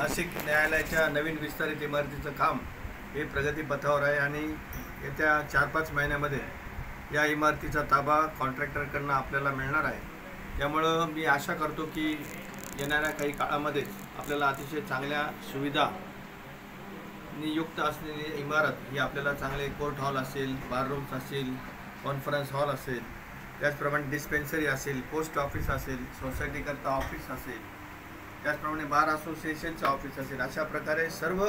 नाशिक न्यायालयाच्या नवीन विस्तारित इमारतीचं काम हे प्रगतीपथावर आहे आणि येत्या 4-5 महिन्यामध्ये या इमारतीचा ताबा कॉन्ट्रॅक्टरकडून आपल्याला मिळणार आहे। त्यामुळं मी आशा करतो की येणाऱ्या काही काळामध्ये आपल्याला अतिशय चांगल्या सुविधा नियुक्त असलेली इमारत ही आपल्याला चांगले कोर्ट हॉल असेल, बार रूम्स असेल, कॉन्फरन्स हॉल असेल, त्याचप्रमाणे डिस्पेन्सरी असेल, पोस्ट ऑफिस असेल, सोसायटीकरता ऑफिस असेल, त्याचप्रमाणे बार असोसिएशनचं ऑफिस असेल, अशा प्रकारे सर्व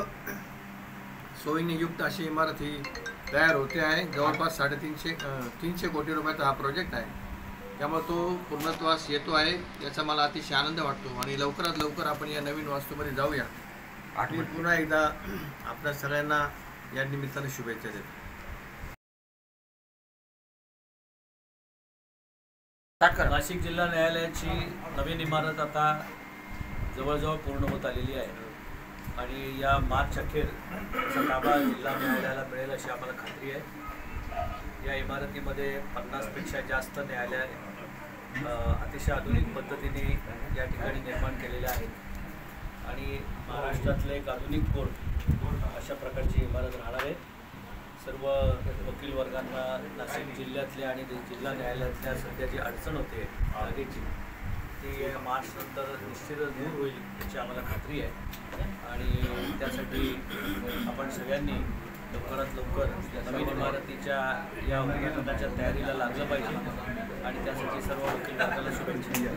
सोयीनियुक्त अशी इमारत ही तयार होते आहे। जवळपास 350 कोटी रुपयाचा हा प्रोजेक्ट आहे। त्यामुळे तो पूर्णत्वास येतो आहे याचा मला अतिशय आनंद वाटतो आणि लवकरात लवकर आपण या नवीन वास्तूमध्ये जाऊया। मी पुन्हा एकदा आपल्या सगळ्यांना या निमित्ताने शुभेच्छा देतो। नाशिक जिल्हा न्यायालयाची नवीन इमारत आता जवळजवळ पूर्ण होत आलेली आहे आणि या मार्च अखेर ताबा जिल्हा न्यायालयाला मिळेल अशी आम्हाला खात्री आहे। या इमारतीमध्ये 50 पेक्षा जास्त न्यायालय अतिशय आधुनिक पद्धतीने या ठिकाणी निर्माण केलेले आहेत आणि महाराष्ट्रातले एक आधुनिक कोर्ट अशा प्रकारची इमारत राहणार आहे। सर्व वकील वर्गांना नाशिक जिल्ह्यातल्या आणि जिल्हा न्यायालयातल्या सध्या जी अडचण होते जागेची ती मार्चनंतर निश्चितच दूर होईल याची आम्हाला खात्री आहे आणि त्यासाठी आपण सगळ्यांनी लवकरात लवकर नवीन इमारतीच्या या उद्घाटनाच्या तयारीला लागलं पाहिजे आणि त्यासाठी सर्व वकील वर्गाला शुभेच्छा।